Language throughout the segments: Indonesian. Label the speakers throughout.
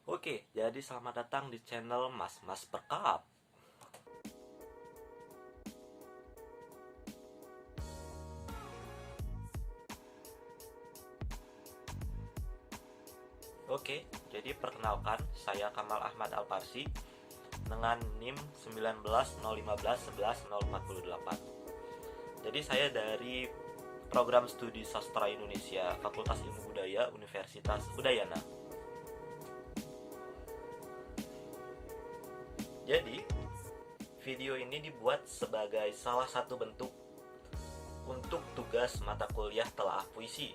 Speaker 1: Oke, jadi selamat datang di channel Mas Mas Perkap. Oke, jadi perkenalkan, saya Kamal Ahmad Al-Parsi dengan NIM 1901511048. Jadi saya dari Program Studi Sastra Indonesia, Fakultas Ilmu Budaya, Universitas Udayana. Jadi, video ini dibuat sebagai salah satu bentuk untuk tugas mata kuliah telaah puisi.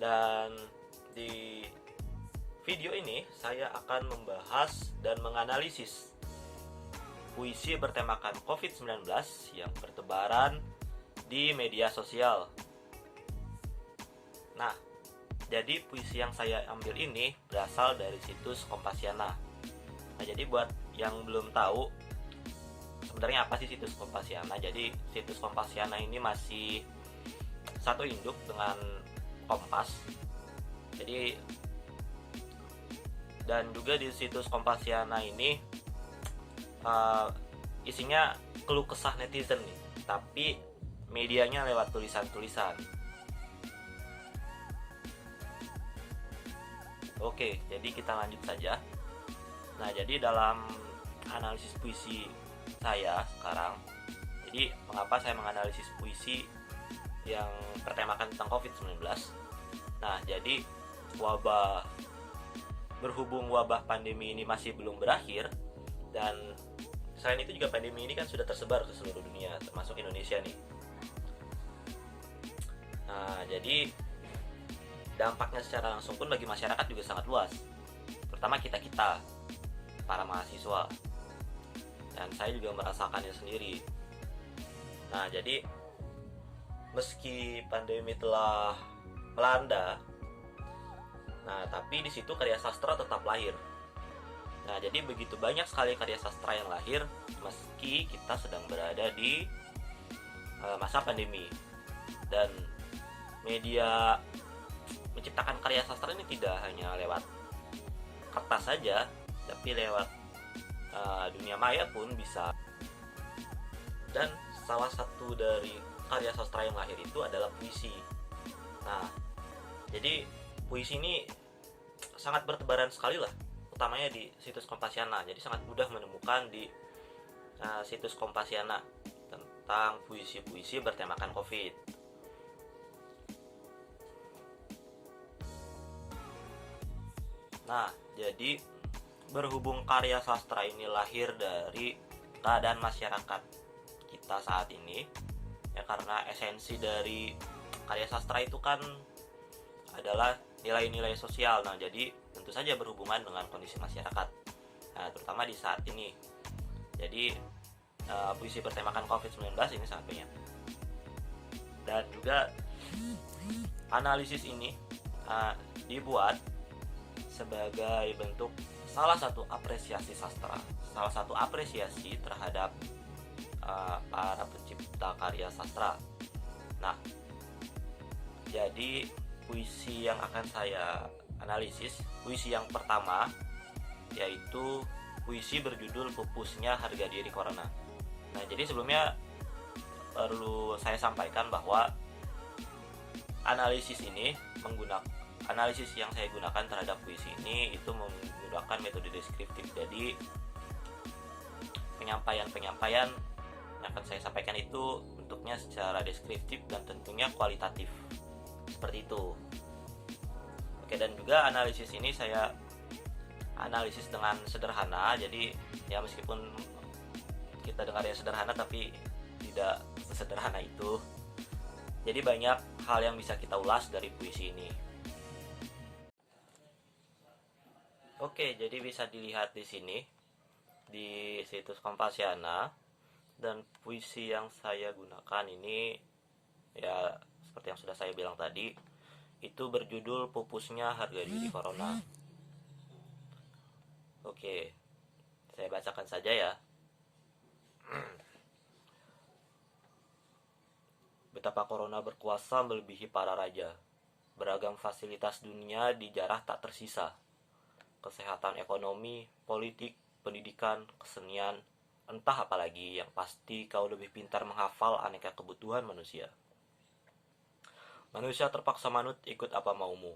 Speaker 1: Dan di video ini saya akan membahas dan menganalisis puisi bertemakan COVID-19 yang bertebaran di media sosial. Nah, jadi puisi yang saya ambil ini berasal dari situs Kompasiana. Nah, jadi buat yang belum tahu sebenarnya apa sih situs Kompasiana? Jadi situs Kompasiana ini masih satu induk dengan Kompas. Jadi dan juga di situs Kompasiana ini isinya keluh kesah netizen nih, tapi medianya lewat tulisan-tulisan. Oke, jadi kita lanjut saja. Nah, jadi dalam analisis puisi saya sekarang, jadi mengapa saya menganalisis puisi yang bertemakan tentang COVID-19? Nah, jadi berhubung wabah pandemi ini masih belum berakhir, dan selain itu juga pandemi ini kan sudah tersebar ke seluruh dunia, termasuk Indonesia nih. Nah, jadi dampaknya secara langsung pun bagi masyarakat juga sangat luas, terutama kita para mahasiswa, dan saya juga merasakannya sendiri. Nah, jadi meski pandemi telah melanda, nah tapi di situ karya sastra tetap lahir. Nah, jadi begitu banyak sekali karya sastra yang lahir meski kita sedang berada di masa pandemi. Dan media menciptakan karya sastra ini tidak hanya lewat kertas saja, tapi lewat dunia maya pun bisa. Dan salah satu dari karya sastra yang lahir itu adalah puisi. Nah, jadi puisi ini sangat bertebaran sekali lah, utamanya di situs Kompasiana. Jadi sangat mudah menemukan di situs Kompasiana tentang puisi-puisi bertemakan COVID. Nah, jadi berhubung karya sastra ini lahir dari keadaan masyarakat kita saat ini, ya karena esensi dari karya sastra itu kan adalah nilai-nilai sosial. Nah, jadi tentu saja berhubungan dengan kondisi masyarakat. Nah, terutama di saat ini. Jadi puisi bertemakan COVID-19 ini sangat banyak. Dan juga analisis ini dibuat sebagai bentuk salah satu apresiasi sastra, salah satu apresiasi terhadap para pencipta karya sastra. Nah, jadi puisi yang akan saya analisis, puisi yang pertama yaitu puisi berjudul Pupusnya Harga Diri Corona. Nah, jadi sebelumnya perlu saya sampaikan bahwa analisis yang saya gunakan terhadap puisi ini itu menggunakan metode deskriptif. Jadi penyampaian yang akan saya sampaikan itu bentuknya secara deskriptif dan tentunya kualitatif, seperti itu. Oke, dan juga analisis ini saya analisis dengan sederhana. Jadi ya meskipun kita dengarnya sederhana tapi tidak sesederhana itu. Jadi banyak hal yang bisa kita ulas dari puisi ini. Oke, jadi bisa dilihat di sini di situs Kompasiana, dan puisi yang saya gunakan ini ya seperti yang sudah saya bilang tadi, itu berjudul Pupusnya Harga Diri Corona. Oke, saya bacakan saja ya. Betapa corona berkuasa melebihi para raja. Beragam fasilitas dunia dijarah tak tersisa. kesehatan ekonomi, politik, pendidikan, kesenian, entah apalagi, yang pasti kau lebih pintar menghafal aneka kebutuhan manusia. Manusia terpaksa manut ikut apa maumu,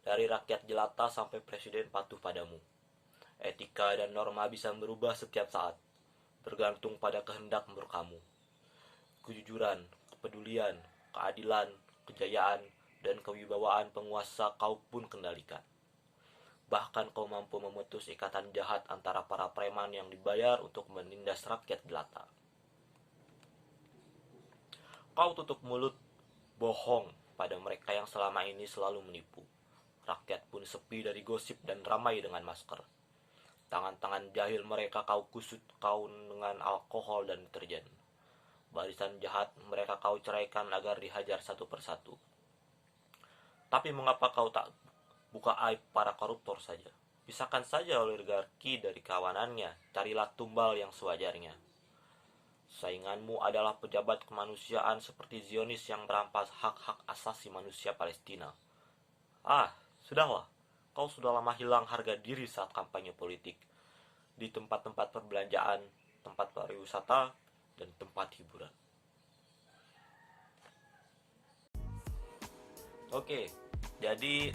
Speaker 1: dari rakyat jelata sampai presiden patuh padamu. Etika dan norma bisa berubah setiap saat, bergantung pada kehendak kamu. Kejujuran, kepedulian, keadilan, kejayaan, dan kewibawaan penguasa kau pun kendalikan. Bahkan kau mampu memutus ikatan jahat antara para preman yang dibayar untuk menindas rakyat jelata. Kau tutup mulut bohong pada mereka yang selama ini selalu menipu. Rakyat pun sepi dari gosip dan ramai dengan masker. Tangan-tangan jahil mereka kau kusut kau dengan alkohol dan deterjen. Barisan jahat mereka kau ceraikan agar dihajar satu persatu. Tapi mengapa kau tak buka aib para koruptor saja? Pisahkan saja oligarki dari kawanannya, carilah tumbal yang sewajarnya. Sainganmu adalah pejabat kemanusiaan seperti Zionis yang merampas hak-hak asasi manusia Palestina. Sudahlah, kau sudah lama hilang harga diri saat kampanye politik, di tempat-tempat perbelanjaan, tempat pariwisata, dan tempat hiburan. Oke, jadi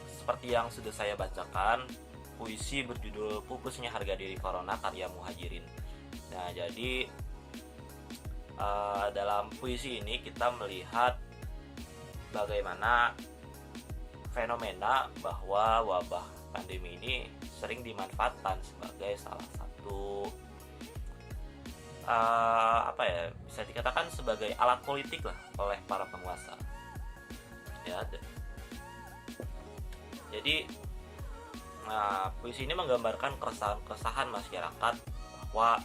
Speaker 1: seperti yang sudah saya bacakan, puisi berjudul Pupusnya Harga Diri Corona karya Muhajirin. Nah, jadi dalam puisi ini kita melihat bagaimana fenomena bahwa wabah pandemi ini sering dimanfaatkan sebagai salah satu bisa dikatakan sebagai alat politik lah oleh para penguasa. Ya, jadi puisi ini menggambarkan keresahan masyarakat bahwa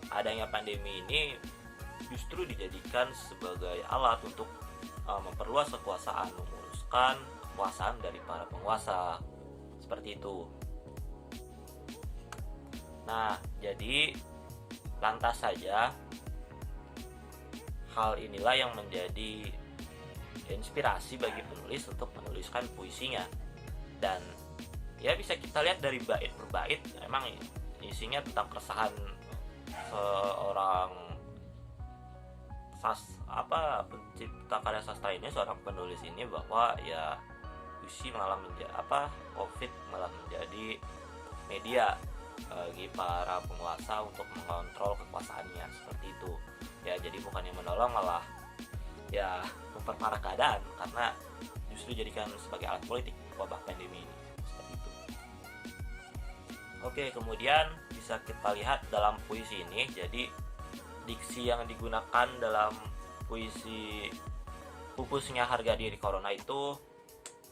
Speaker 1: adanya pandemi ini justru dijadikan sebagai alat untuk memperluas kekuasaan, memuluskan kekuasaan dari para penguasa, seperti itu. Nah, jadi lantas saja hal inilah yang menjadi inspirasi bagi penulis untuk menuliskan puisinya. Dan ya bisa kita lihat dari bait per bait, memang isinya tentang keresahan seorang pencipta karya sastra ini, seorang penulis ini, bahwa ya puisi malah COVID malah menjadi media bagi para penguasa untuk mengontrol kekuasaannya, seperti itu. Ya, jadi bukan yang menolong, malah ya memperparah keadaan karena justru dijadikan sebagai alat politik wabah pandemi ini, seperti itu. Oke, kemudian bisa kita lihat dalam puisi ini, jadi diksi yang digunakan dalam puisi Pupusnya Harga Diri Corona itu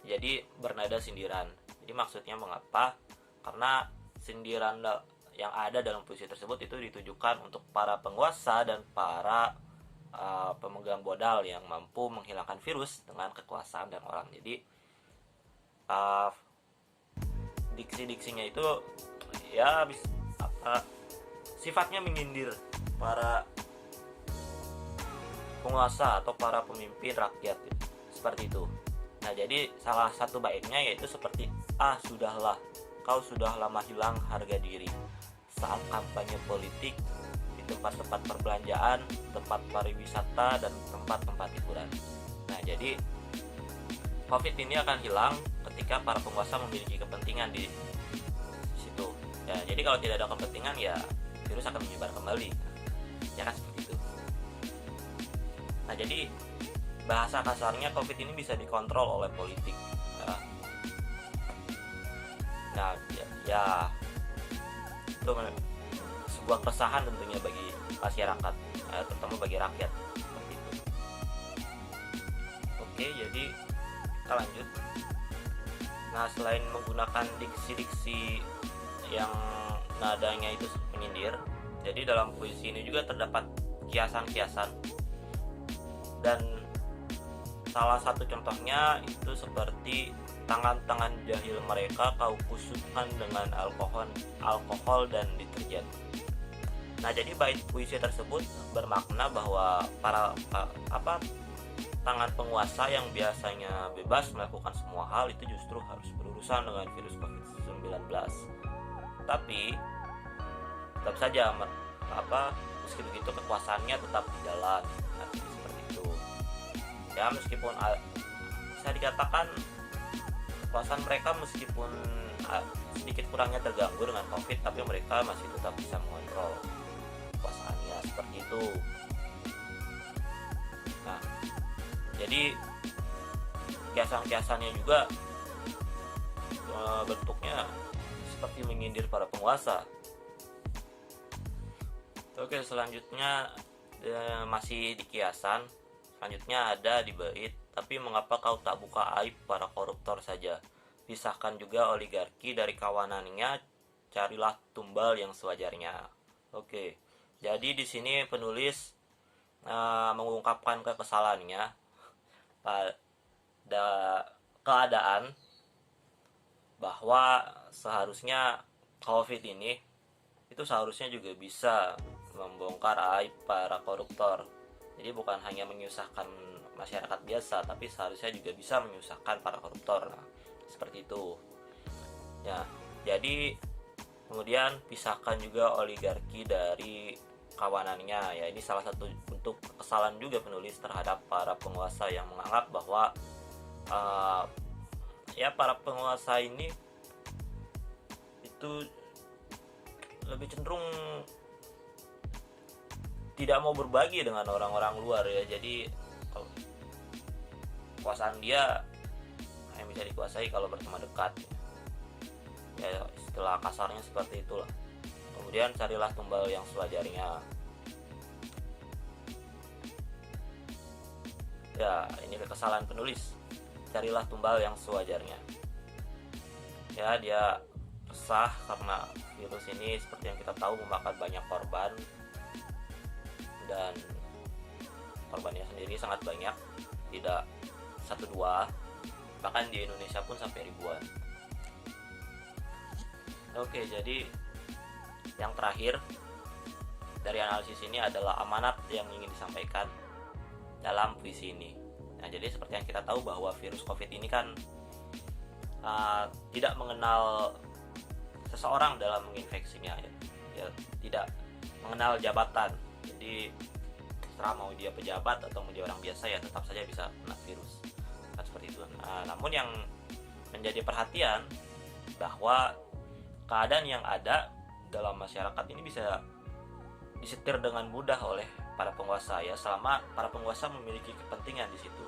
Speaker 1: jadi bernada sindiran. Jadi maksudnya mengapa? Karena sindiran yang ada dalam puisi tersebut itu ditujukan untuk para penguasa dan para pemegang modal yang mampu menghilangkan virus dengan kekuasaan dan orang. Jadi diksi-diksinya itu ya sifatnya menyindir para penguasa atau para pemimpin rakyat, seperti itu. Nah, jadi salah satu baiknya yaitu seperti sudahlah, kau sudah lama hilang harga diri saat kampanye politik di tempat-tempat perbelanjaan, tempat pariwisata, dan tempat-tempat hiburan. Nah, jadi COVID ini akan hilang ketika para penguasa memiliki kepentingan di situ. Ya, jadi kalau tidak ada kepentingan, ya virus akan menyebar kembali. Ya kan, seperti itu. Nah, jadi bahasa kasarnya COVID ini bisa dikontrol oleh politik. Nah, ya itu sebuah keresahan tentunya bagi masyarakat, terutama bagi rakyat, seperti itu. Oke, jadi kita lanjut. Nah, selain menggunakan diksi-diksi yang nadanya itu menyindir, jadi dalam puisi ini juga terdapat kiasan-kiasan, dan salah satu contohnya itu seperti tangan-tangan jahil mereka kau kusutkan dengan alkohol dan deterjen. Nah, jadi bait puisi tersebut bermakna bahwa tangan penguasa yang biasanya bebas melakukan semua hal itu justru harus berurusan dengan virus COVID-19. Tapi tetap saja meski begitu kekuasaannya tetap berjalan. Nah, seperti itu. Ya, meskipun bisa dikatakan kekuasaan mereka meskipun sedikit kurangnya terganggu dengan COVID, tapi mereka masih tetap bisa mengontrol kekuasaannya seperti itu. Nah, jadi kiasan-kiasannya juga bentuknya seperti menyindir para penguasa. Oke, selanjutnya masih di kiasan. Selanjutnya ada di bait, tapi mengapa kau tak buka aib para koruptor saja? Pisahkan juga oligarki dari kawanannya, carilah tumbal yang sewajarnya. Oke, jadi di sini penulis mengungkapkan kekesalannya pada keadaan bahwa seharusnya COVID ini itu seharusnya juga bisa membongkar aib para koruptor. Jadi bukan hanya menyusahkan masyarakat biasa, tapi seharusnya juga bisa menyusahkan para koruptor. Nah, seperti itu. Ya, jadi kemudian pisahkan juga oligarki dari kawanannya. Ya, ini salah satu bentuk kesalahan juga penulis terhadap para penguasa yang menganggap bahwa ya para penguasa ini itu lebih cenderung tidak mau berbagi dengan orang-orang luar ya. Jadi kekuasaan dia hanya bisa dikuasai kalau berteman dekat. Ya, istilah kasarnya seperti itulah. Kemudian carilah tumbal yang sewajarnya. Ya, ini kesalahan penulis. Carilah tumbal yang sewajarnya. Ya, dia resah karena virus ini seperti yang kita tahu memakan banyak korban, dan korbannya sendiri sangat banyak, tidak 1-2, bahkan di Indonesia pun sampai ribuan. Oke, jadi yang terakhir dari analisis ini adalah amanat yang ingin disampaikan dalam puisi ini. Nah, jadi seperti yang kita tahu bahwa virus COVID ini kan tidak mengenal seseorang dalam menginfeksinya, ya tidak mengenal jabatan. Jadi setelah mau dia pejabat atau mau dia orang biasa ya tetap saja bisa kena virus, kan seperti itu. Nah, namun yang menjadi perhatian bahwa keadaan yang ada dalam masyarakat ini bisa disetir dengan mudah oleh para penguasa ya, selama para penguasa memiliki kepentingan di situ.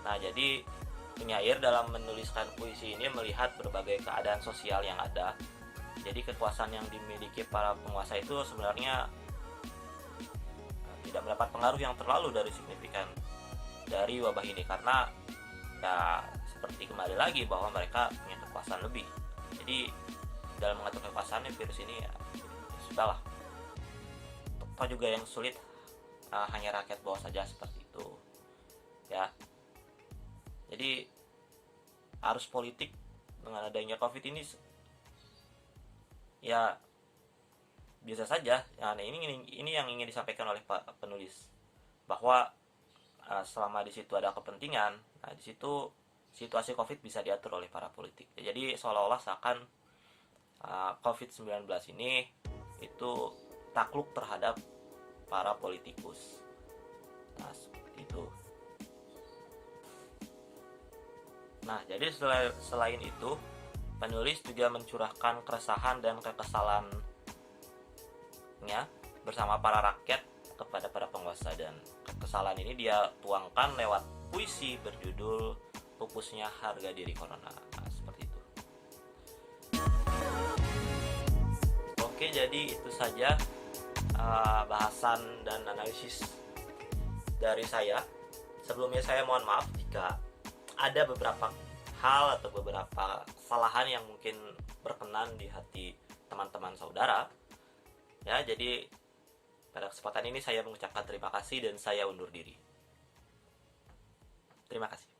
Speaker 1: Nah, jadi penyair dalam menuliskan puisi ini melihat berbagai keadaan sosial yang ada. Jadi kekuasaan yang dimiliki para penguasa itu sebenarnya tidak mendapat pengaruh yang terlalu dari signifikan dari wabah ini, karena ya seperti kembali lagi bahwa mereka punya kekuasaan lebih. Jadi dalam mengatur kekuasaannya virus ini ya sudahlah. Toh juga yang sulit hanya rakyat bawah saja, seperti itu ya. Jadi arus politik dengan adanya COVID ini ya biasa saja. Nah, ini yang ingin disampaikan oleh Pak penulis, bahwa selama di situ ada kepentingan, nah di situ situasi COVID bisa diatur oleh para politik. Jadi seolah-olah seakan COVID-19 ini itu takluk terhadap para politikus. Nah, seperti itu. Nah, jadi selain itu, penulis juga mencurahkan keresahan dan kekesalannya bersama para rakyat kepada para penguasa, dan kekesalan ini dia tuangkan lewat puisi berjudul Pupusnya Harga Diri Corona. Nah, seperti itu. Oke, jadi itu saja bahasan dan analisis dari saya. Sebelumnya saya mohon maaf jika ada beberapa hal atau beberapa kesalahan yang mungkin berkenan di hati teman-teman saudara. Ya, jadi pada kesempatan ini saya mengucapkan terima kasih dan saya undur diri. Terima kasih.